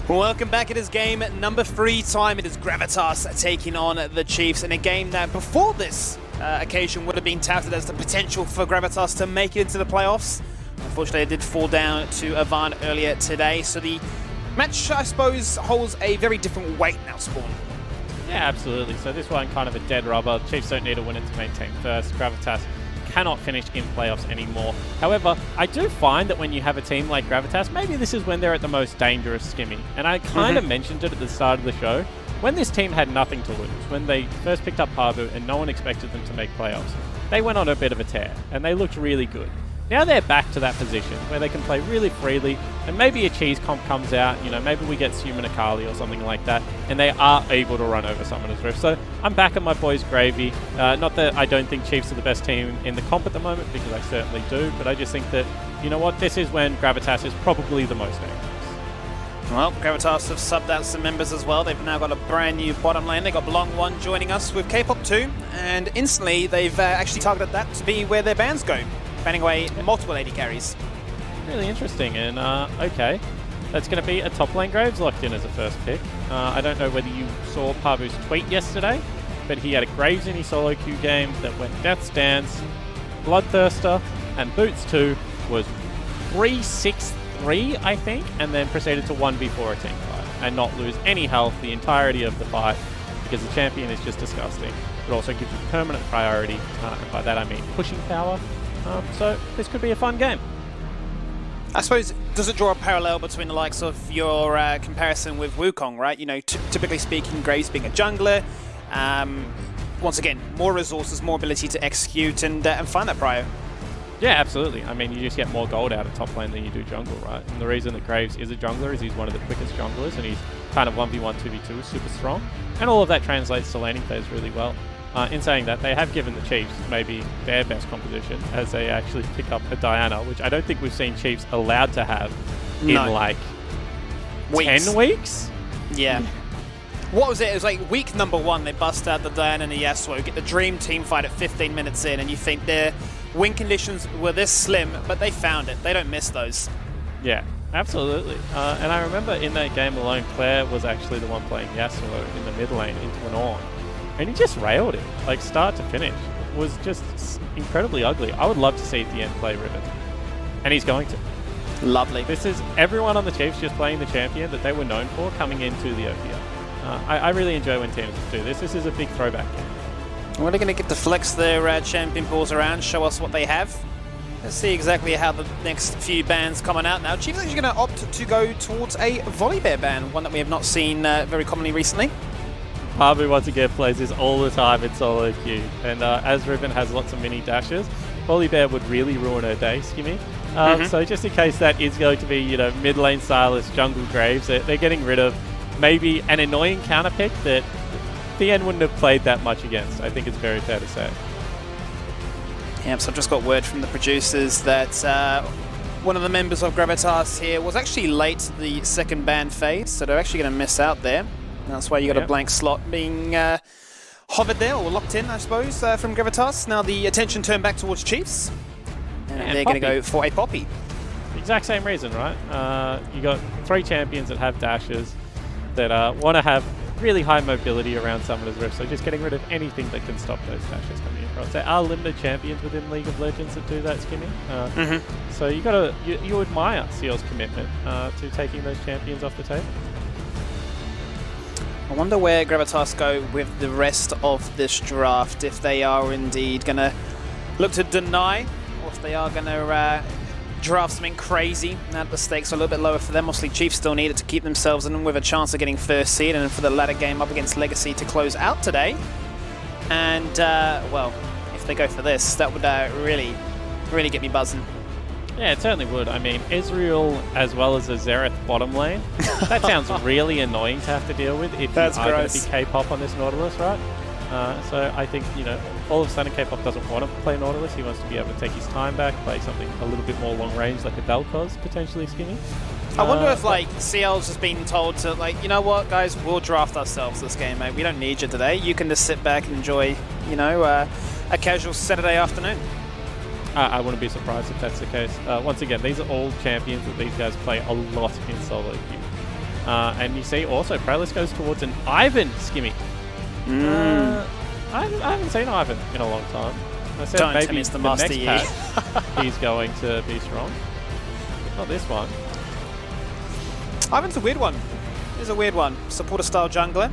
Welcome back. It is game number 3 time. It is Gravitas taking on the Chiefs in a game that before this occasion would have been touted as the potential for Gravitas to make it into the playoffs. Unfortunately, it did fall down to Avant earlier today. So the match, I suppose, holds a very different weight now, Spawn. Yeah, absolutely. So this one kind of a dead rubber. Chiefs don't need a winner to maintain first. Gravitas cannot finish in playoffs anymore. However, I do find that when you have a team like Gravitas, maybe this is when they're at the most dangerous, Skimmy. And I kind of mentioned it at the start of the show. When this team had nothing to lose, when they first picked up Pabu and no one expected them to make playoffs, they went on a bit of a tear and they looked really good. Now they're back to that position where they can play really freely, and maybe a cheese comp comes out, you know, maybe we get Suman Akali or something like that, and they are able to run over Summoner's Rift. So I'm back on my boys Gravy. Not that I don't think Chiefs are the best team in the comp at the moment, because I certainly do, but I just think that, you know what, this is when Gravitas is probably the most dangerous. Well, Gravitas have subbed out some members as well. They've now got a brand new bottom lane. They've got Belong1 joining us with K-pop 2, and instantly they've actually targeted that to be where their bans go, banning away multiple AD carries. Really interesting, and okay. That's going to be a top lane Graves locked in as a first pick. I don't know whether you saw Pabu's tweet yesterday, but he had a Graves in his solo queue game that went Death's Dance, Bloodthirster, and Boots 2 was 3-6-3, I think, and then proceeded to 1v4 a team fight and not lose any health the entirety of the fight, because the champion is just disgusting. It also gives you permanent priority, and by that I mean pushing power. So this could be a fun game. I suppose, does it draw a parallel between the likes of your comparison with Wukong, right? You know, typically speaking, Graves being a jungler, once again, more resources, more ability to execute and find that prio. Yeah, absolutely. I mean, you just get more gold out of top lane than you do jungle, right? And the reason that Graves is a jungler is he's one of the quickest junglers, and he's kind of 1v1, 2v2, super strong. And all of that translates to laning phase really well. In saying that, they have given the Chiefs maybe their best composition as they actually pick up a Diana, which I don't think we've seen Chiefs allowed to have in like 10 weeks? Yeah. What was it? It was like week number 1, they bust out the Diana and the Yasuo, get the dream team fight at 15 minutes in, and you think their win conditions were this slim, but they found it. They don't miss those. Yeah, absolutely. And I remember in that game alone, Claire was actually the one playing Yasuo in the mid lane into an Ornn. And he just railed it, like start to finish. It was just incredibly ugly. I would love to see the end play Riven. And he's going to. Lovely. This is everyone on the Chiefs just playing the champion that they were known for coming into the OPL. I really enjoy when teams do this. This is a big throwback game. Well, they're going to get to flex their champion balls around, show us what they have. Let's see exactly how the next few bans coming out now. Chiefs are actually going to opt to go towards a Volibear ban, one that we have not seen very commonly recently. Pabu once again plays this all the time in solo queue, and as Riven has lots of mini dashes, Volibear would really ruin her day, Skimmy. So just in case that is going to be, you know, mid lane Silas, jungle Graves, they're getting rid of maybe an annoying counter pick that TN wouldn't have played that much against. I think it's very fair to say. Yeah, so I've just got word from the producers that one of the members of Gravitas here was actually late to the second ban phase, so they're actually going to miss out there. That's why you got a blank slot being hovered there, or locked in, I suppose, from Gravitas. Now the attention turned back towards Chiefs, and they're going to go for a Poppy. The exact same reason, right? You got 3 champions that have dashes that want to have really high mobility around Summoner's Rift, so just getting rid of anything that can stop those dashes coming across. There are limited champions within League of Legends that do that, Skimmy. So you admire Seal's commitment to taking those champions off the table. I wonder where Gravitas go with the rest of this draft, if they are indeed going to look to deny, or if they are going to draft something crazy now that the stakes are a little bit lower for them. Obviously, Chiefs still need it to keep themselves in with a chance of getting first seed, and for the latter game up against Legacy to close out today. And, well, if they go for this, that would really, really get me buzzing. Yeah, it certainly would. I mean, Israel as well as a Xerath bottom lane, that sounds really annoying to have to deal with if you are going to be K-pop on this Nautilus, right? So I think, you know, all of a sudden K-pop doesn't want to play Nautilus. He wants to be able to take his time back, play something a little bit more long range, like a Vel'Koz, potentially, Skimmy. I wonder if, like, CL's just been told to, like, you know what, guys, we'll draft ourselves this game, mate. We don't need you today. You can just sit back and enjoy, you know, a casual Saturday afternoon. I wouldn't be surprised if that's the case. Once again, these are all champions that these guys play a lot in solo queue. And you see also Prellis goes towards an Ivan Skimmy. I haven't seen Ivan in a long time. I said Don't maybe tell me it's the next Master Yi. patch he's going to be strong. Not this one. Ivan's a weird one. He's a weird one. Supporter style jungler.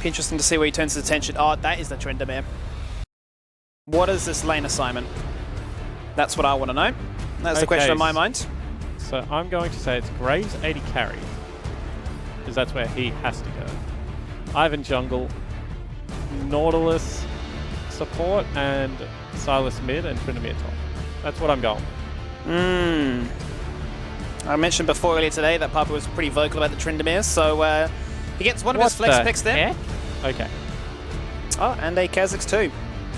Be interesting to see where he turns his attention. Oh, that is the Tryndamere. What is this lane assignment? That's what I want to know. That's the question on my mind. So I'm going to say it's Graves 80 carry, because that's where he has to go. Ivan jungle, Nautilus support, and Silas mid, and Tryndamere top. That's what I'm going with. I mentioned before earlier today that Papa was pretty vocal about the Tryndamere, so he gets one of his flex picks there. Okay. Oh, and a Kha'Zix too.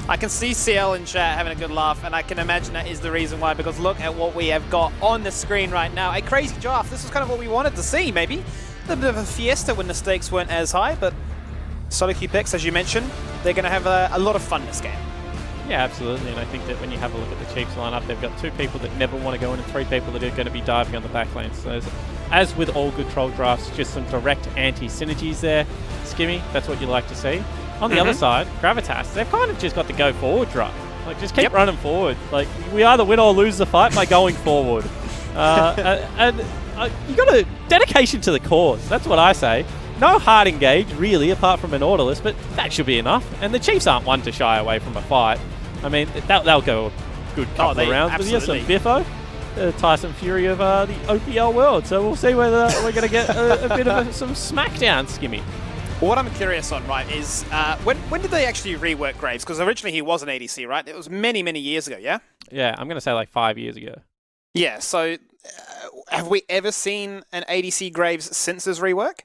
I can see CL in chat having a good laugh, and I can imagine that is the reason why, because look at what we have got on the screen right now. A crazy draft. This was kind of what we wanted to see, maybe. A little bit of a fiesta when the stakes weren't as high, but solo queue picks, as you mentioned, they're going to have a lot of fun this game. Yeah, absolutely, and I think that when you have a look at the Chiefs lineup, they've got 2 people that never want to go in and 3 people that are going to be diving on the back lane. So as with all good troll drafts, just some direct anti-synergies there. Skimmy, that's what you like to see. On the other side, Gravitas, they've kind of just got the go forward draft. Like, just keep running forward. Like, we either win or lose the fight by going forward. And you got a dedication to the cause. That's what I say. No hard engage, really, apart from an Nautilus, but that should be enough. And the Chiefs aren't one to shy away from a fight. I mean, they'll go a good couple of rounds. But here's some Biffo, Tyson Fury of the OPL world. So we'll see whether we're going to get a bit of some smackdown, Skimmy. What I'm curious on, right, is when did they actually rework Graves? Because originally he was an ADC, right? It was many, many years ago, yeah? Yeah, I'm going to say like 5 years ago. Yeah, so have we ever seen an ADC Graves since his rework?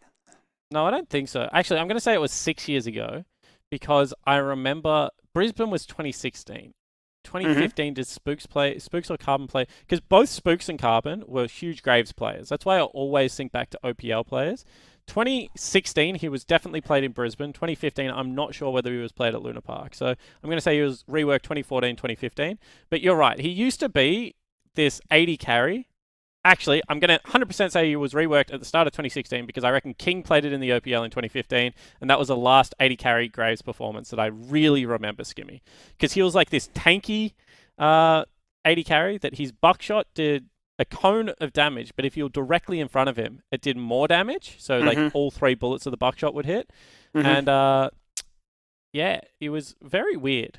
No, I don't think so. Actually, I'm going to say it was 6 years ago, because I remember Brisbane was 2016. 2015 did Spooks or Carbon play? Because both Spooks and Carbon were huge Graves players. That's why I always think back to OPL players. 2016, he was definitely played in Brisbane. 2015, I'm not sure whether he was played at Luna Park. So I'm going to say he was reworked 2014, 2015. But you're right. He used to be this 80 carry. Actually, I'm going to 100% say he was reworked at the start of 2016, because I reckon King played it in the OPL in 2015, and that was the last 80 carry Graves performance that I really remember, Skimmy. Because he was like this tanky 80 carry that his buckshot did a cone of damage, but if you were directly in front of him, it did more damage. So like all 3 bullets of the buckshot would hit. And yeah, it was very weird.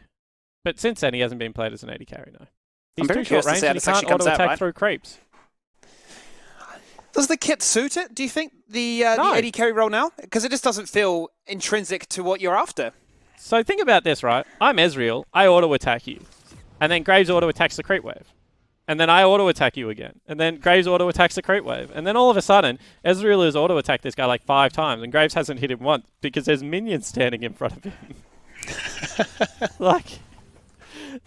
But since then, he hasn't been played as an 80 carry, no. He's too short range and he can't auto-attack through creeps. Does the kit suit it, do you think, the 80 carry role now? Because it just doesn't feel intrinsic to what you're after. So think about this, right? I'm Ezreal, I auto-attack you. And then Graves auto-attacks the creep wave. And then I auto-attack you again. And then Graves auto-attacks the creep wave. And then all of a sudden, Ezreal has auto-attacked this guy like 5 times, and Graves hasn't hit him once because there's minions standing in front of him. Like,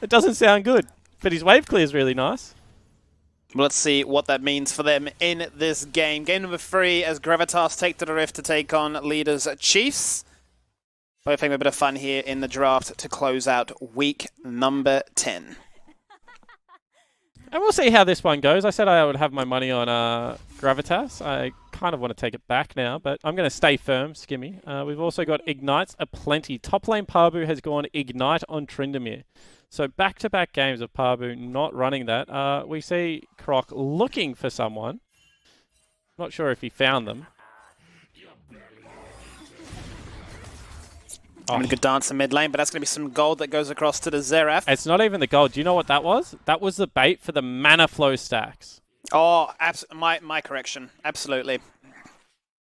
it doesn't sound good. But his wave clear is really nice. Well, let's see what that means for them in this game. Game number 3 as Gravitas take to the Rift to take on leaders Chiefs. Both having a bit of fun here in the draft to close out week number 10. And we'll see how this one goes. I said I would have my money on Gravitas. I kind of want to take it back now, but I'm going to stay firm, Skimmy. We've also got Ignites aplenty. Top lane Parbu has gone Ignite on Tryndamere. So back-to-back games of Parbu not running that. We see Croc looking for someone. Not sure if he found them. I'm a good dancer mid lane, but that's going to be some gold that goes across to the Xerath. It's not even the gold. Do you know what that was? That was the bait for the mana flow stacks. Oh, my correction. Absolutely.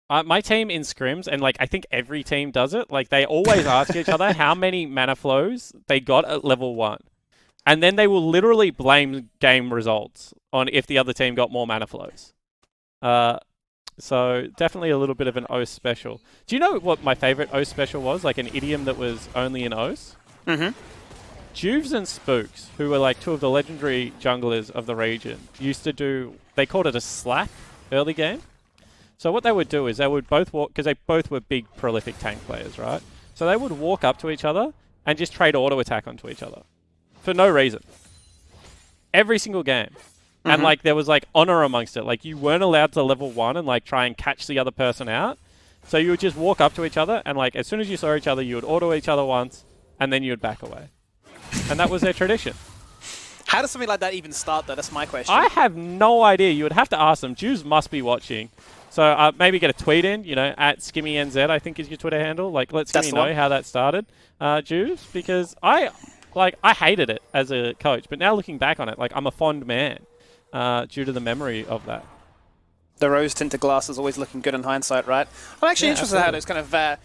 My team in scrims, and like I think every team does it, like they always ask each other how many mana flows they got at level 1. And then they will literally blame game results on if the other team got more mana flows. So definitely a little bit of an OS special. Do you know what my favorite OS special was? Like an idiom that was only in OS? Juves and Spooks, who were like 2 of the legendary junglers of the region, used to do, they called it a slap early game. So what they would do is they would both walk, because they both were big prolific tank players, right? So they would walk up to each other and just trade auto attack onto each other for no reason. Every single game. And, like, there was, like, honor amongst it. Like, you weren't allowed to level 1 and, like, try and catch the other person out. So you would just walk up to each other and, like, as soon as you saw each other, you would auto each other once and then you would back away. And that was their tradition. How does something like that even start, though? That's my question. I have no idea. You would have to ask them. Jews must be watching. So maybe get a tweet in, you know, at SkimmyNZ, I think is your Twitter handle. Like, let Skimmy know how that started, Jews, because I hated it as a coach. But now looking back on it, like, I'm a fond man due to the memory of that. The rose-tinted glass is always looking good in hindsight, right? I'm actually interested in how those kind of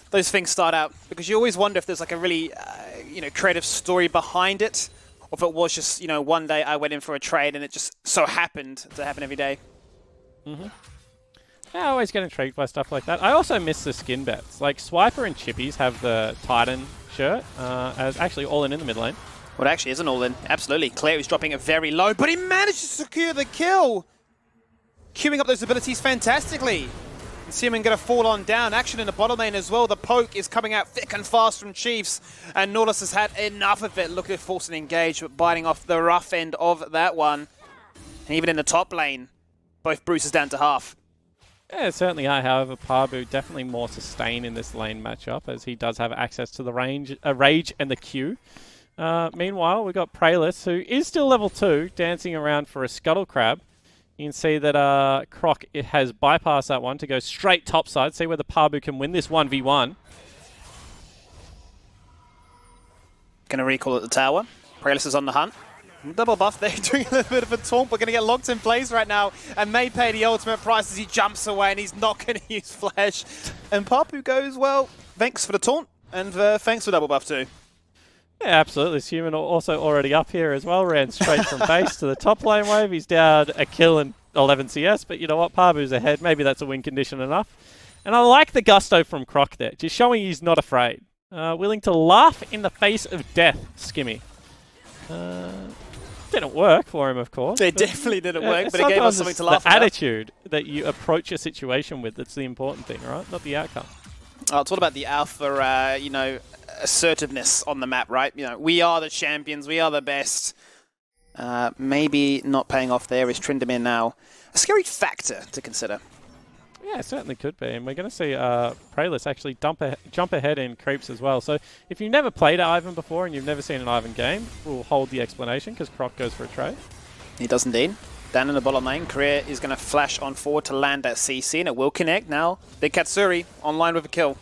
those things start out, because you always wonder if there's like a really creative story behind it, or if it was just, you know, one day I went in for a trade and it just so happened to happen every day. Yeah, I always get intrigued by stuff like that. I also miss the skin bets. Like, Swiper and Chippies have the Titan shirt as actually all in the mid lane. Well, it actually isn't all in. Absolutely. Claire is dropping it very low, but he managed to secure the kill. Queuing up those abilities fantastically. Seaman going to fall on down. Action in the bottom lane as well. The poke is coming out thick and fast from Chiefs. And Nautilus has had enough of it. Look at force and engage, but biting off the rough end of that one. And even in the top lane, both Bruce is down to half. Yeah, certainly are. However, Parbu definitely more sustained in this lane matchup, as he does have access to the rage and the Q. Meanwhile, we've got Prayless, who is still level 2, dancing around for a Scuttle Crab. You can see that Croc has bypassed that one to go straight topside. See whether Parbu can win this 1v1. Going to recall at the tower. Prayless is on the hunt. Double buff there, doing a little bit of a taunt. We're going to get locked in place right now and may pay the ultimate price as he jumps away, and he's not going to use Flash. And Papu goes, well, thanks for the taunt, and thanks for double buff too. Yeah, absolutely. This human also already up here as well. Ran straight from base to the top lane wave. He's down a kill and 11 CS, but you know what? Pabu's ahead. Maybe that's a win condition enough. And I like the gusto from Croc there, just showing he's not afraid. Willing to laugh in the face of death, Skimmy. Didn't work for him, of course. It definitely didn't work, but it gave us something to laugh about. The attitude that you approach a situation with that's the important thing, right? Not the outcome. Oh, it's all about the alpha, assertiveness on the map, right? You know, we are the champions, we are the best. Maybe not paying off there is Tryndamere now. A scary factor to consider. Yeah, it certainly could be. And we're going to see Prayless actually jump ahead in creeps as well. So if you've never played Ivan before and you've never seen an Ivan game, we'll hold the explanation because Croc goes for a trade. He does indeed. Down in the bottom lane, Career is going to flash on forward to land that CC, and it will connect now. Big Katsuri online with a kill.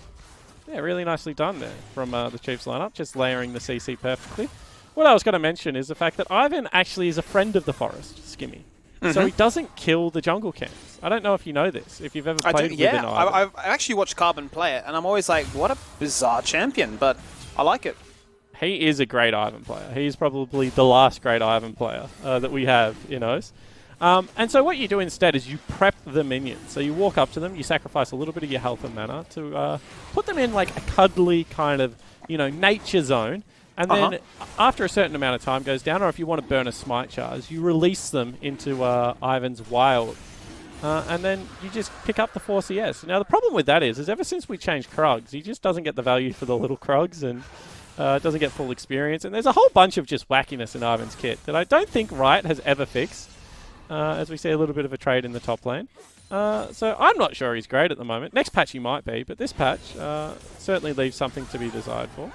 Yeah, really nicely done there from the Chiefs lineup, just layering the CC perfectly. What I was going to mention is the fact that Ivan actually is a friend of the forest, Skimmy. So he doesn't kill the jungle camps. I don't know if you know this, if you've ever played with an Ivan. I've actually watched Carbon play it, and I'm always like, what a bizarre champion, but I like it. He is a great Ivan player. He's probably the last great Ivan player that we have in OS. And so what you do instead is you prep the minions. So you walk up to them, you sacrifice a little bit of your health and mana to put them in like a cuddly kind of, nature zone. And then after a certain amount of time goes down, or if you want to burn a smite charge, you release them into Ivan's wild. And then you just pick up the 4 CS. Now the problem with that is ever since we changed Krugs, he just doesn't get the value for the little Krugs and doesn't get full experience. And there's a whole bunch of just wackiness in Ivan's kit that I don't think Riot has ever fixed. As we see a little bit of a trade in the top lane. So I'm not sure he's great at the moment. Next patch he might be, but this patch certainly leaves something to be desired for.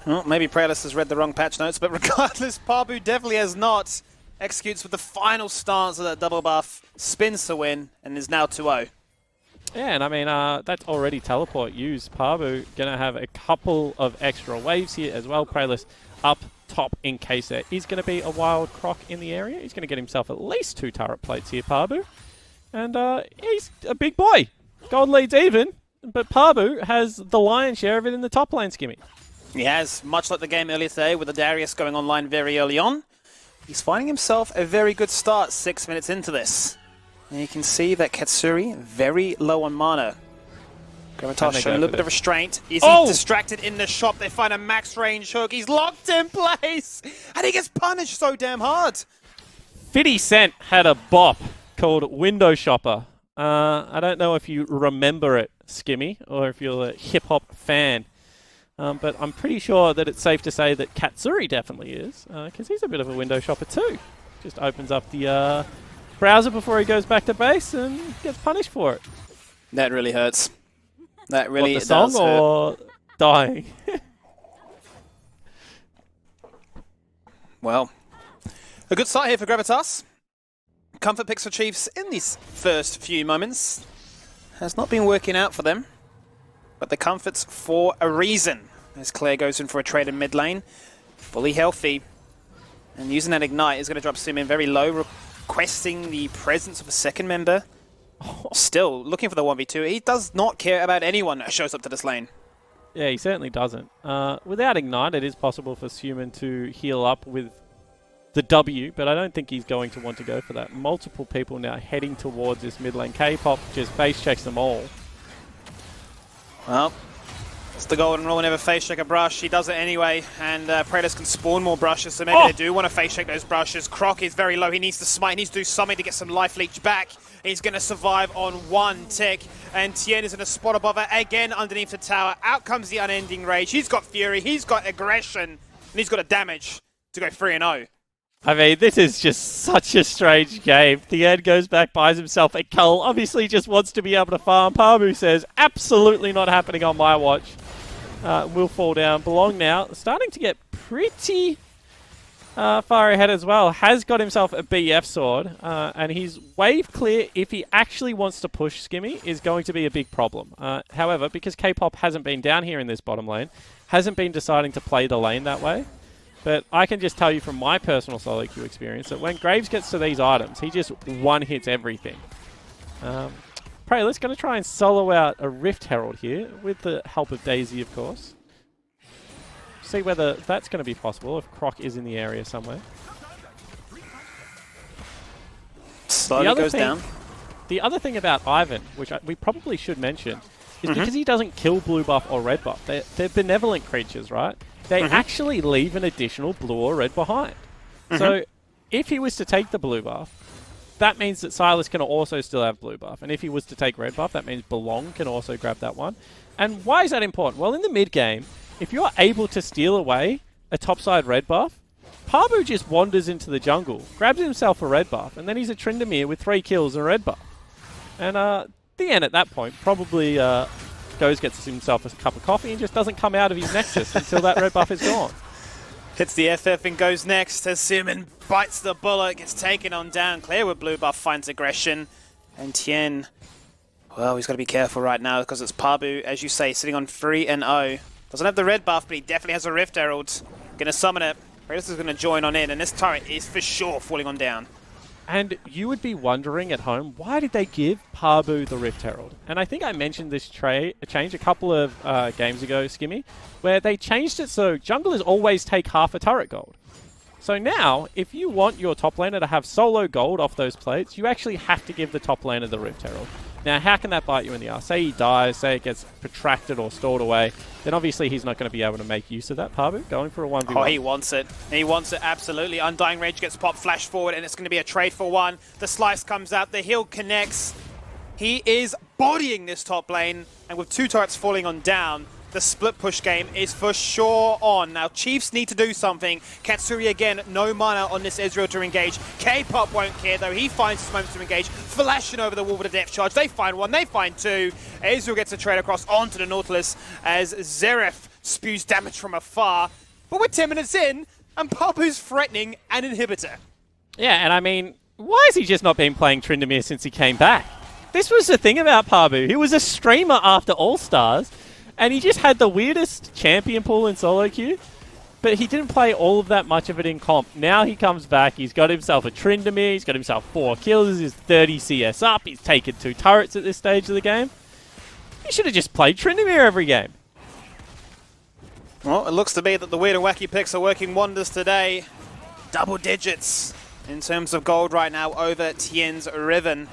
Well, maybe Prayless has read the wrong patch notes, but regardless, Pabu definitely has not. Executes with the final stance of that double buff, spins to win, and is now 2-0. Yeah, and I mean, that's already teleport used. Pabu going to have a couple of extra waves here as well. Prayless up top in case there is going to be a wild Croc in the area. He's going to get himself at least 2 turret plates here, Pabu. And he's a big boy. Gold leads even, but Pabu has the lion's share of it in the top lane, Skimmy. He has, much like the game earlier today with the Darius going online very early on. He's finding himself a very good start 6 minutes into this. And you can see that Katsuri very low on mana. Gravitas showing a little bit of restraint. Is he distracted in the shop? They find a max range hook. He's locked in place. And he gets punished so damn hard. 50 Cent had a bop called Window Shopper. I don't know if you remember it, Skimmy, or if you're a hip-hop fan. But I'm pretty sure that it's safe to say that Katsuri definitely is, because he's a bit of a window shopper too. Just opens up the browser before he goes back to base and gets punished for it. That really hurts. That really what, the song does hurt. or dying? Well, a good start here for Gravitas. Comfort picks for Chiefs in these first few moments. Has not been working out for them. But the comfort's for a reason. As Claire goes in for a trade in mid lane. Fully healthy. And using that Ignite is going to drop Sumin very low, requesting the presence of a second member. Still looking for the 1v2. He does not care about anyone that shows up to this lane. Yeah, he certainly doesn't. Without Ignite, it is possible for Sumin to heal up with the W, but I don't think he's going to want to go for that. Multiple people now heading towards this mid lane. K-pop just face checks them all. Well, it's the golden rule. Whenever face check a brush, he does it anyway, and Predators can spawn more brushes, so maybe they do want to face check those brushes. Croc is very low. He needs to smite. He needs to do something to get some life leech back. He's going to survive on one tick, and Tien is in a spot above it again underneath the tower. Out comes the unending rage. He's got fury, he's got aggression, and he's got a damage to go 3-0. I mean, this is just such a strange game. Tien goes back, buys himself a cull. Obviously just wants to be able to farm. Pamu says, absolutely not happening on my watch. Will fall down. Belong now. Starting to get pretty far ahead as well. Has got himself a BF sword. And his wave clear, if he actually wants to push Skimmy, is going to be a big problem. However, because K-pop hasn't been down here in this bottom lane, hasn't been deciding to play the lane that way. But I can just tell you from my personal solo queue experience that when Graves gets to these items, he just one-hits everything. Preyler's going to try and solo out a Rift Herald here, with the help of Daisy, of course. See whether that's going to be possible, if Croc is in the area somewhere. Slowly goes down. The other thing about Ivan, which we probably should mention, is because he doesn't kill blue buff or red buff. They're benevolent creatures, right? They actually leave an additional blue or red behind. So if he was to take the blue buff, that means that Silas can also still have blue buff. And if he was to take red buff, that means Belong can also grab that one. And why is that important? Well, in the mid game, if you're able to steal away a topside red buff, Pabu just wanders into the jungle, grabs himself a red buff, and then he's a Tryndamere with 3 kills and a red buff. And Tien at that point probably goes, gets himself a cup of coffee and just doesn't come out of his nexus until that red buff is gone. Hits the FF and goes next as Sumin bites the bullet, gets taken on down. Claire with blue buff finds aggression. And Tien, well, he's got to be careful right now because it's Pabu, as you say, sitting on 3-0. Doesn't have the red buff, but he definitely has a Rift Herald. Gonna summon it. Gravitas is gonna join on in, and this turret is for sure falling on down. And you would be wondering at home, why did they give Pabu the Rift Herald? And I think I mentioned this change a couple of games ago, Skimmy, where they changed it so junglers always take half a turret gold. So now, if you want your top laner to have solo gold off those plates, you actually have to give the top laner the Rift Herald. Now, how can that bite you in the ass? Say he dies, say it gets protracted or stored away, then obviously he's not going to be able to make use of that. Pabu going for a 1v1. Oh, he wants it. He wants it, absolutely. Undying Rage gets popped, flash forward, and it's going to be a trade for one. The slice comes out, the heal connects. He is bodying this top lane, and with 2 turrets falling on down, the split push game is for sure on. Now, Chiefs need to do something. Katsuri again, no mana on this Ezreal to engage. K-pop won't care though. He finds his moment to engage. Flashing over the wall with a depth charge. They find one, they find 2. Ezreal gets a trade across onto the Nautilus as Zeref spews damage from afar. But we're 10 minutes in, and Pabu's threatening an inhibitor. Yeah, and I mean, why has he just not been playing Tryndamere since he came back? This was the thing about Pabu. He was a streamer after All-Stars, and he just had the weirdest champion pool in solo queue, but he didn't play all of that much of it in comp. Now he comes back, he's got himself a Tryndamere, he's got himself 4 kills, he's 30 CS up, he's taken 2 turrets at this stage of the game. He should have just played Tryndamere every game. Well, it looks to be that the weird and wacky picks are working wonders today. Double digits in terms of gold right now over Tien's Riven.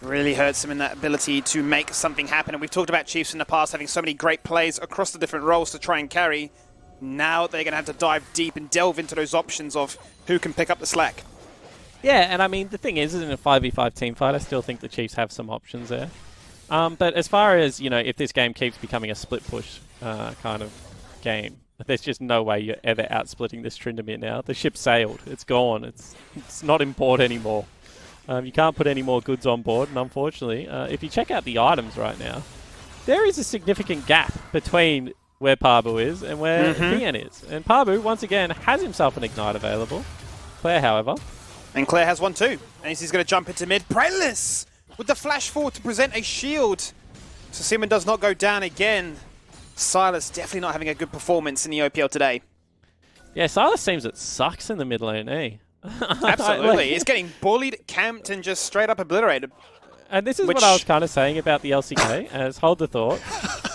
Really hurts him in that ability to make something happen. And we've talked about Chiefs in the past having so many great plays across the different roles to try and carry. Now they're going to have to dive deep and delve into those options of who can pick up the slack. Yeah, and I mean, the thing is in a 5v5 team fight, I still think the Chiefs have some options there. But as far as, you know, if this game keeps becoming a split push kind of game, There's just no way you're ever out-splitting this Tryndamere now. The ship sailed. It's gone. It's not in port anymore. You can't put any more goods on board, and unfortunately, if you check out the items right now, there is a significant gap between where Pabu is and where Tien is. And Pabu, once again, has himself an Ignite available. Claire, however. And Claire has one too. And he's going to jump into mid. Prellis with the flash forward to present a shield. So Simon does not go down again. Silas definitely not having a good performance in the OPL today. Yeah, Silas seems it sucks in the mid lane, eh? Absolutely. He's getting bullied, camped, and just straight up obliterated. And this is what I was kind of saying about the LCK, as hold the thought.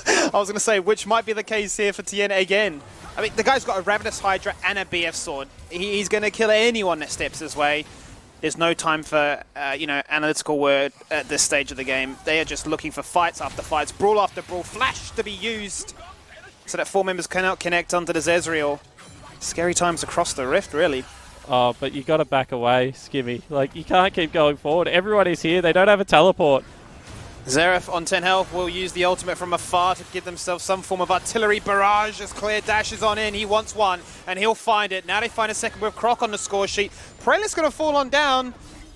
I was going to say, which might be the case here for Tien again. I mean, the guy's got a Ravenous Hydra and a BF sword. He's going to kill anyone that steps his way. There's no time for, analytical word at this stage of the game. They are just looking for fights after fights, brawl after brawl, flash to be used so that 4 members cannot connect onto the Zezreal. Scary times across the rift, really. Oh, but you got to back away, Skimmy. Like, you can't keep going forward. Everyone is here. They don't have a teleport. Xerath on 10 health will use the ultimate from afar to give themselves some form of artillery barrage as Claire dashes on in. He wants one, and he'll find it. Now they find a second with Croc on the score sheet. Prellis going to fall on down.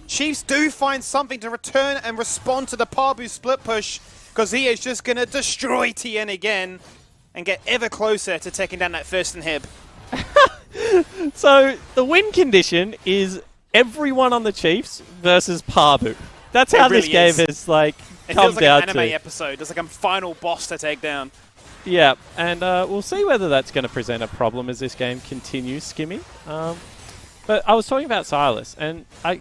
Chiefs do find something to return and respond to the Pabu split push, because he is just going to destroy Tien again and get ever closer to taking down that first inhib. So the win condition is everyone on the Chiefs versus Pabu. That's how this game is like. It feels like an anime episode. There's like a final boss to take down. Yeah, and we'll see whether that's going to present a problem as this game continues, Skimmy. But I was talking about Silas, and I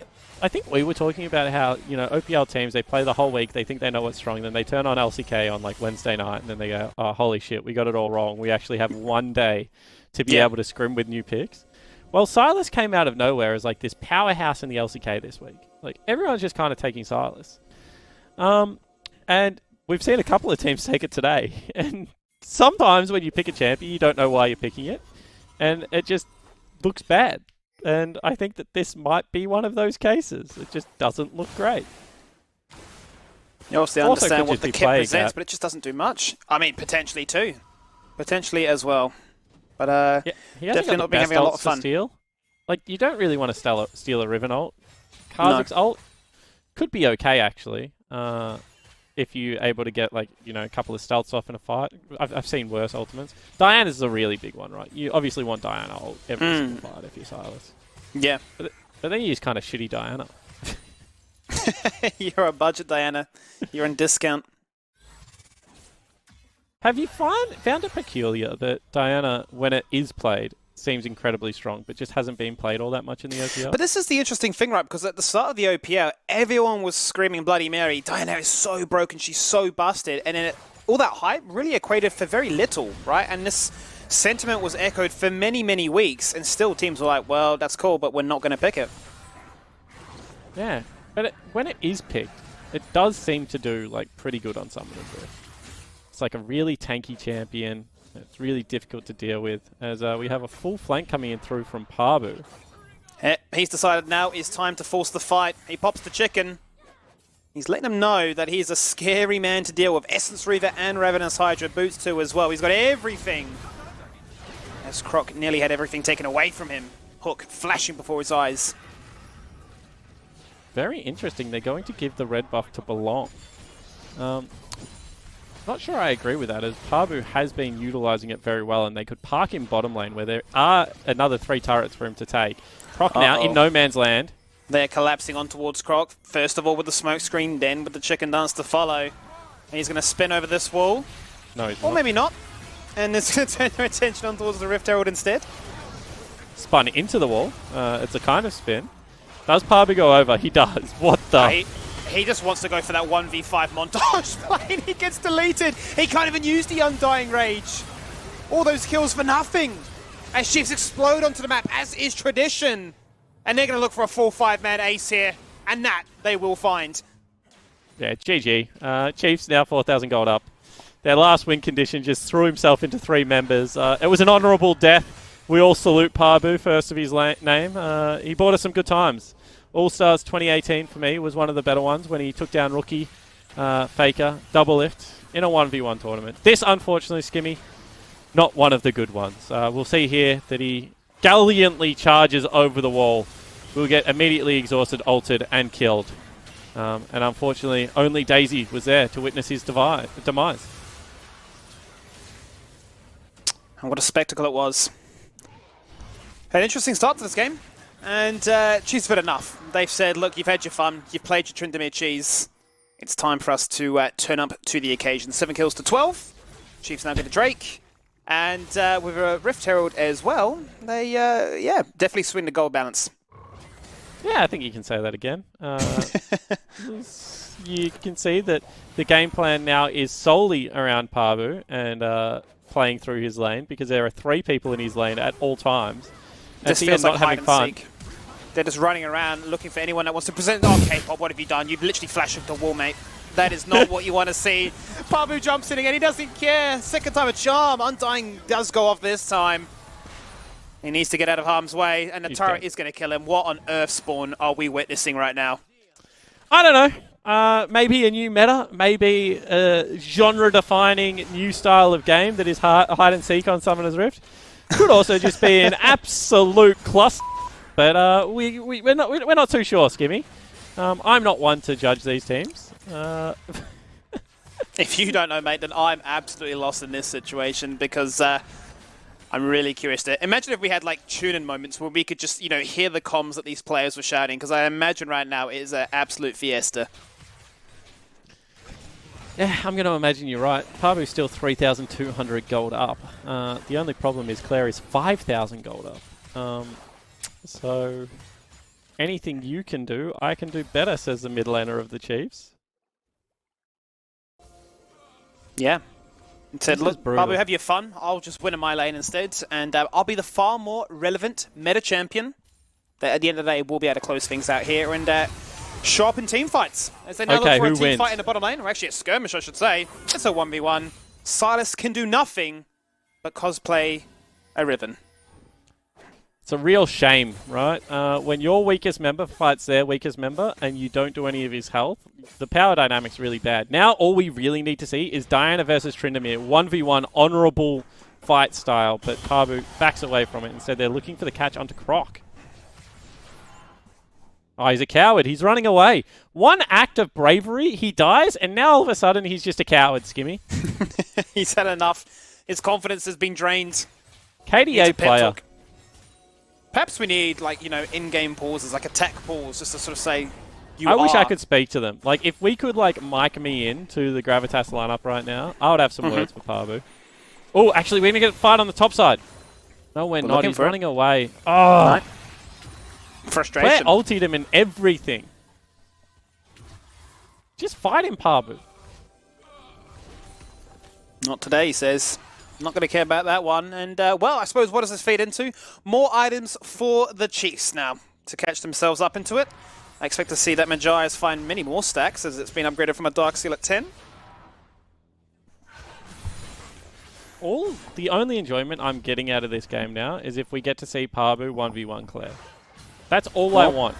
think we were talking about how, OPL teams, they play the whole week, they think they know what's strong, then they turn on LCK on like Wednesday night, and then they go, oh, holy shit, we got it all wrong. We actually have one day to be able to scrim with new picks. Well, Silas came out of nowhere as like this powerhouse in the LCK this week. Like, everyone's just kind of taking Silas. And we've seen a couple of teams take it today. And sometimes when you pick a champion, you don't know why you're picking it. And it just looks bad. And I think that this might be one of those cases. It just doesn't look great. You obviously understand what the kit presents, but it just doesn't do much. I mean, potentially too. Potentially as well. But definitely not been having a lot of fun. Steal. Like, you don't really want to steal a Riven ult. Kha'Zix's ult could be okay, actually. If you're able to get, like, a couple of stealths off in a fight. I've seen worse ultimates. Diana's a really big one, right? You obviously want Diana ult every single fight if you're Silas. Yeah. But then you use kind of shitty Diana. You're a budget Diana. You're in discount. Have you found it peculiar that Diana, when it is played, seems incredibly strong, but just hasn't been played all that much in the OPL? But this is the interesting thing, right? Because at the start of the OPL, everyone was screaming Bloody Mary. Diana is so broken, she's so busted. And then all that hype really equated for very little, right? And this sentiment was echoed for many, many weeks. And still teams were like, well, that's cool, but we're not going to pick it. Yeah, but when it is picked, it does seem to do like pretty good on some of the drift. It's like a really tanky champion. It's really difficult to deal with, as we have a full flank coming in through from Pabu. He's decided now is time to force the fight. He pops the chicken. He's letting him know that he's a scary man to deal with. Essence Reaver and Ravenous Hydra boots too as well. He's got everything. As Croc nearly had everything taken away from him. Hook flashing before his eyes. Very interesting. They're going to give the red buff to Belong. Not sure I agree with that, as Pabu has been utilising it very well, and they could park him bottom lane where there are another 3 turrets for him to take. Croc now in no man's land. They're collapsing on towards Croc. First of all with the smoke screen, then with the chicken dance to follow. And he's going to spin over this wall. No, he's not. Or maybe not. And it's going to turn their attention on towards the Rift Herald instead. Spun into the wall. It's a kind of spin. Does Pabu go over? He does. What the... He just wants to go for that 1v5 montage plane. He gets deleted. He can't even use the Undying Rage. All those kills for nothing. As Chiefs explode onto the map, as is tradition. And they're going to look for a full 5-man ace here. And that they will find. Yeah, GG. Chiefs now 4,000 gold up. Their last win condition just threw himself into 3 members. It was an honourable death. We all salute Pabu, first of his name. He brought us some good times. All-Stars 2018 for me was one of the better ones when he took down Rookie, Faker, double lift in a 1v1 tournament. This, unfortunately, Skimmy, not one of the good ones. We'll see here that he gallantly charges over the wall. Will get immediately exhausted, altered, and killed. And unfortunately, only Daisy was there to witness his demise. And what a spectacle it was. An interesting start to this game. And Chiefs have had enough. They've said, look, you've had your fun. You've played your Tryndamere cheese. It's time for us to turn up to the occasion. 7 kills to 12. Chiefs now get a Drake. And with a Rift Herald as well, they, definitely swing the goal balance. Yeah, I think you can say that again. You can see that the game plan now is solely around Pabu and playing through his lane, because there are 3 people in his lane at all times. This feels like hide and seek. They're just running around looking for anyone that wants to present. Oh, K-pop, what have you done? You've literally flashed up the wall, mate. That is not what you want to see. Pabu jumps in again. He doesn't care. Second time a charm. Undying does go off this time. He needs to get out of harm's way, and the turret is going to kill him. What on earth spawn are we witnessing right now? I don't know. Maybe a new meta. Maybe a genre-defining new style of game that is hide and seek on Summoner's Rift. Could also just be an absolute cluster. But we're not too sure, Skimmy. I'm not one to judge these teams. If you don't know, mate, then I'm absolutely lost in this situation, because I'm really curious to imagine if we had like tune-in moments where we could just, hear the comms that these players were shouting, because I imagine right now it is an absolute fiesta. Yeah, I'm going to imagine you're right. Pabu's still 3,200 gold up. The only problem is Claire is 5,000 gold up. So anything you can do, I can do better, says the mid laner of the Chiefs. Yeah. It said, look, Pabu, have your fun. I'll just win in my lane instead, and I'll be the far more relevant meta champion that at the end of the day will be able to close things out here and show up in team fights. As they now look for a team fight in the bottom lane, or actually a skirmish, I should say. It's a 1v1. Silas can do nothing but cosplay a Riven. It's a real shame, right? When your weakest member fights their weakest member and you don't do any of his health, the power dynamic's really bad. Now all we really need to see is Diana versus Tryndamere, 1v1 honourable fight style, but Pabu backs away from it. Instead, they're looking for the catch onto Croc. Oh, he's a coward. He's running away. One act of bravery, he dies, and now all of a sudden he's just a coward, Skimmy. He's had enough. His confidence has been drained. KDA player. Perhaps we need, in-game pauses, like attack pause, just to sort of say, I wish I could speak to them. Like, if we could, mic me in to the Gravitas lineup right now, I would have some words for Pabu. Oh, actually, we're going to get a fight on the top side. No, we're not. He's running away. Oh. Right. Frustration. Claire ultied him in everything. Just fight him, Pabu. Not today, he says. Not going to care about that one. And, well, I suppose what does this feed into? More items for the Chiefs now to catch themselves up into it. I expect to see that Magias find many more stacks as it's been upgraded from a Dark Seal at 10. The only enjoyment I'm getting out of this game now is if we get to see Pabu 1v1 Claire. That's all I want.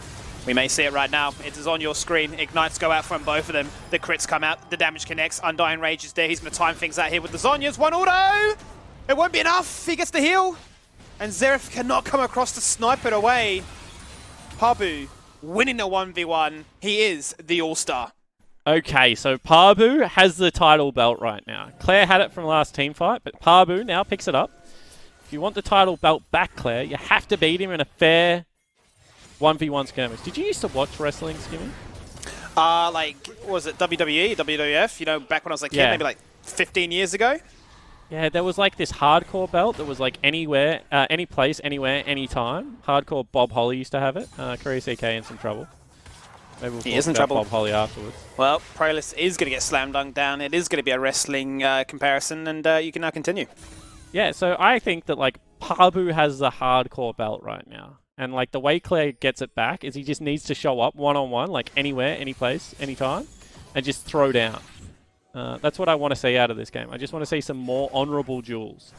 We may see it right now. It is on your screen. Ignites go out from both of them. The crits come out. The damage connects. Undying Rage is there. He's going to time things out here with the Zhonya's. One auto! It won't be enough. He gets the heal. And Xerath cannot come across to snipe it away. Pabu winning a 1v1. He is the All-Star. Okay, so Pabu has the title belt right now. Claire had it from last team fight, but Pabu now picks it up. If you want the title belt back, Claire, you have to beat him in a fair 1v1 skirmish. Did you used to watch wrestling, Skimmy? What was it WWE, WWF? Back when I was a kid, maybe 15 years ago. Yeah, there was this hardcore belt that was anywhere, any place, anywhere, anytime. Hardcore Bob Holly used to have it. Korea CK in some trouble. Maybe we'll talk about Bob Holly afterwards. Well, Prolist is going to get slam dunked down. It is going to be a wrestling comparison, and you can now continue. Yeah, so I think that Pabu has the hardcore belt right now. And the way Claire gets it back is he just needs to show up one-on-one, anywhere, any place, anytime, and just throw down. That's what I want to see out of this game. I just want to see some more honourable duels.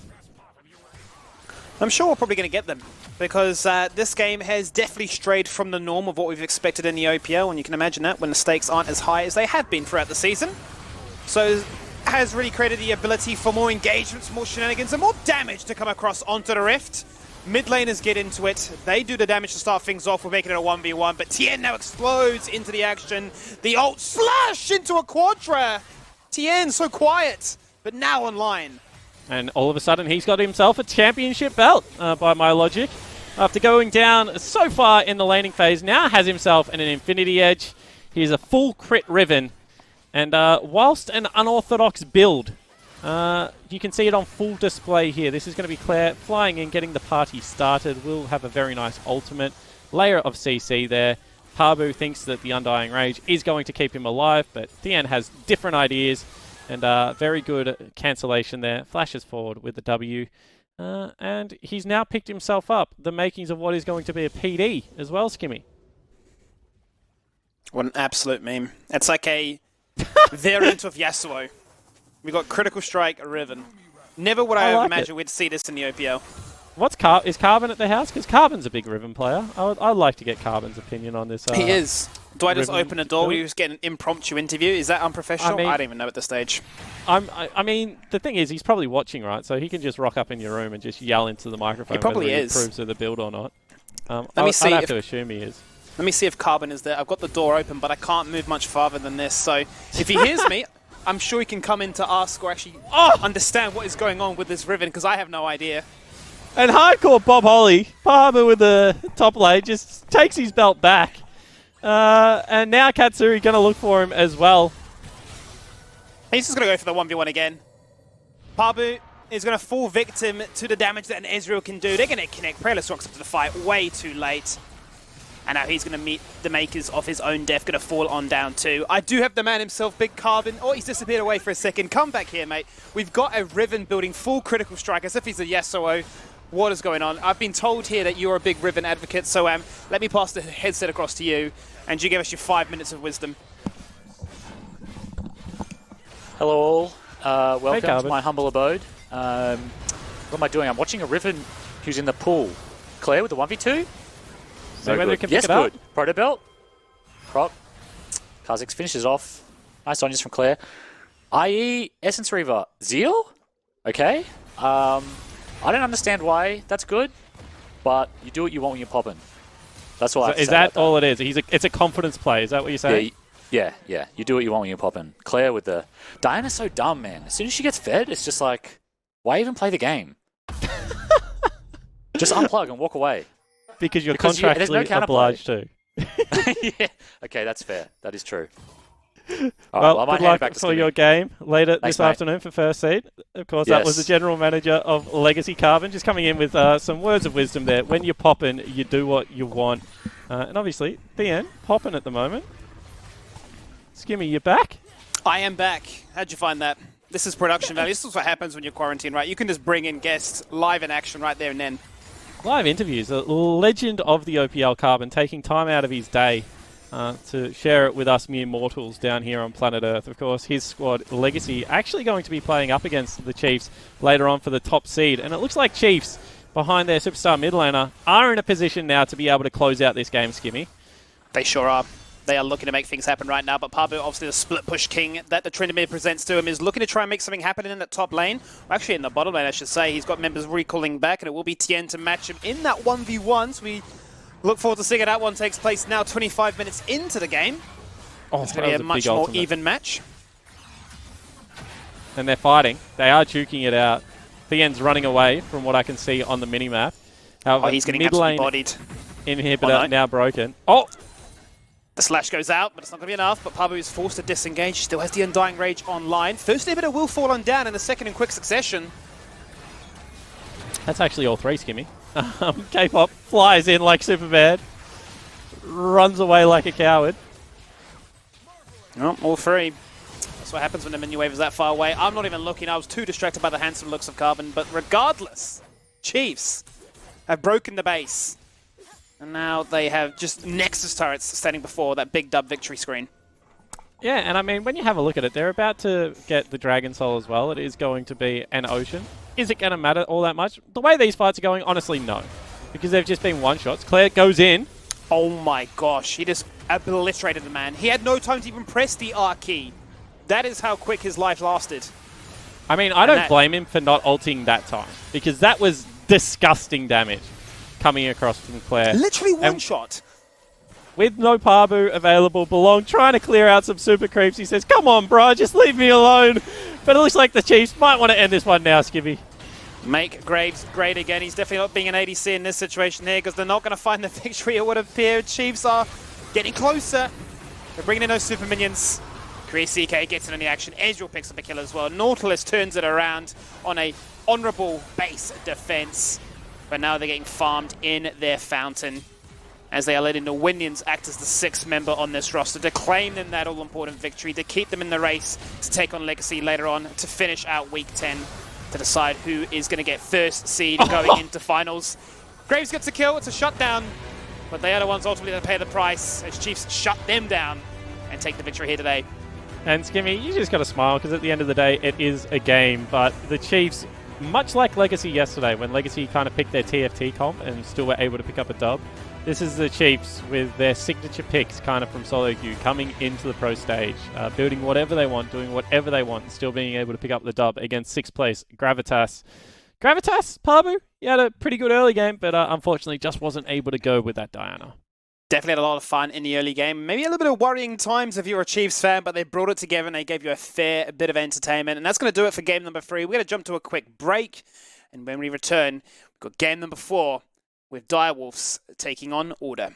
I'm sure we're probably going to get them, because this game has definitely strayed from the norm of what we've expected in the OPL, and you can imagine that when the stakes aren't as high as they have been throughout the season. So has really created the ability for more engagements, more shenanigans, and more damage to come across onto the Rift. Mid laners get into it. They do the damage to start things off. We're making it a 1v1, but Tien now explodes into the action. The ult slash into a Quadra. Tien so quiet, but now online. And all of a sudden, he's got himself a championship belt, by my logic. After going down so far in the laning phase, now has himself an Infinity Edge. He's a full crit Riven. And whilst an unorthodox build, you can see it on full display here. This is going to be Claire flying in, getting the party started. We'll have a very nice ultimate. Layer of CC there. Pabu thinks that the Undying Rage is going to keep him alive, but Thien has different ideas. And very good cancellation there. Flashes forward with the W. And he's now picked himself up the makings of what is going to be a PD as well, Skimmy. What an absolute meme. It's like a variant of Yasuo. We got Critical Strike, Riven. Never would I have imagined we'd see this in the OPL. Is Carbon at the house? Because Carbon's a big Riven player. I'd like to get Carbon's opinion on this. He is. Do I just Riven open a door where you just get an impromptu interview? Is that unprofessional? I don't even know at this stage. I mean, the thing is, he's probably watching, right? So he can just rock up in your room and just yell into the microphone. He probably whether is. He approves of the build or not. Let me see. I'd have to assume he is. Let me see if Carbon is there. I've got the door open, but I can't move much farther than this. So if he hears me, I'm sure he can come in to ask or actually understand what is going on with this Riven, because I have no idea. And hardcore Bob Holly, Pabu with the top lane, just takes his belt back. And now Katsuri going to look for him as well. He's just going to go for the 1v1 again. Pabu is going to fall victim to the damage that an Ezreal can do. They're going to connect. Prelus rocks up to the fight way too late. And now he's going to meet the makers of his own death, going to fall on down too. I do have the man himself, Big Carbon. Oh, he's disappeared away for a second. Come back here, mate. We've got a Riven building full Critical Strike as if he's a Yasuo. What is going on? I've been told here that you're a big Riven advocate, so let me pass the headset across to you, and you give us your 5 minutes of wisdom. Hello all. Welcome to my humble abode. What am I doing? I'm watching a Riven who's in the pool. Claire with the 1v2. So whether it can yes, pick it up. Good. Proto belt. Proc. Kha'Zix finishes off. Nice onions from Claire. IE Essence Reaver. Zeal? Okay. I don't understand why that's good, but you do what you want when you're popping. That's all I have to say. Is that all it is? It's a confidence play. Is that what you're saying? Yeah. You do what you want when you're popping. Claire with the... Diana's so dumb, man. As soon as she gets fed, it's just like, why even play the game? Just unplug and walk away. Because you're contractually obliged to. Yeah. Okay, that's fair. That is true. Well, good luck for your game later this afternoon for first seed. Of course, that was the general manager of Legacy Carbon, just coming in with some words of wisdom there. When you're popping, you do what you want. And obviously, Thien, popping at the moment. Skimmy, you back? I am back. How'd you find that? This is production value. This is what happens when you're quarantined, right? You can just bring in guests live in action right there and then. Live interviews. A legend of the OPL Carbon taking time out of his day to share it with us mere mortals down here on planet Earth. Of course, his squad, Legacy, actually going to be playing up against the Chiefs later on for the top seed. And it looks like Chiefs, behind their superstar mid laner, are in a position now to be able to close out this game, Skimmy. They sure are. They are looking to make things happen right now, but Pabu, obviously the split push king that the Tryndamere presents to him, is looking to try and make something happen in that top lane. Well, actually, in the bottom lane, I should say. He's got members recalling back, and it will be Tien to match him in that 1v1. So we look forward to seeing how that one takes place now, 25 minutes into the game. It's going to be a much more even match. And they're fighting. They are juking it out. Tien's running away from what I can see on the minimap. However, he's getting absolutely bodied. Inhibitor now broken. Oh! The slash goes out, but it's not going to be enough. But Pabu is forced to disengage. He still has the Undying Rage online. First inhibitor will fall on down, and the second in quick succession. That's actually all three, Skimmy. K-pop flies in like Superman. Runs away like a coward. Oh, all three. That's what happens when the menu wave is that far away. I'm not even looking. I was too distracted by the handsome looks of Carbon. But regardless, Chiefs have broken the base. And now they have just Nexus turrets standing before that big dub victory screen. Yeah, and I mean, when you have a look at it, they're about to get the Dragon Soul as well. It is going to be an Ocean. Is it going to matter all that much? The way these fights are going, honestly, no. Because they've just been one-shots. Claire goes in. Oh my gosh, he just obliterated the man. He had no time to even press the R key. That is how quick his life lasted. I mean, I don't blame him for not ulting that time, because that was disgusting damage coming across from Claire. Literally one shot. With no Pabu available, Belong trying to clear out some super creeps. He says, come on, bro, just leave me alone. But it looks like the Chiefs might want to end this one now, Skimmy. Make Graves great again. He's definitely not being an ADC in this situation here because they're not going to find the victory, it would appear. Chiefs are getting closer. They're bringing in those super minions. CK gets in on the action. Ezreal picks up a kill as well. Nautilus turns it around on a honorable base defense. But now they're getting farmed in their fountain as they are letting the Winions act as the 6th member on this roster to claim them that all-important victory, to keep them in the race, to take on Legacy later on, to finish out Week 10, to decide who is going to get first seed going into finals. Graves gets a kill, it's a shutdown, but they are the ones ultimately that pay the price as Chiefs shut them down and take the victory here today. And Skimmy, you just got to smile because at the end of the day, it is a game, but the Chiefs, much like Legacy yesterday, when Legacy kind of picked their TFT comp and still were able to pick up a dub, this is the Chiefs with their signature picks kind of from solo queue coming into the pro stage, building whatever they want, doing whatever they want, and still being able to pick up the dub against 6th place Gravitas. Gravitas, Pabu, he had a pretty good early game, but unfortunately just wasn't able to go with that Diana. Definitely had a lot of fun in the early game. Maybe a little bit of worrying times if you're a Chiefs fan, but they brought it together and they gave you a fair bit of entertainment. And that's going to do it for game number 3. We're going to jump to a quick break. And when we return, we've got game number 4 with Direwolves taking on Order.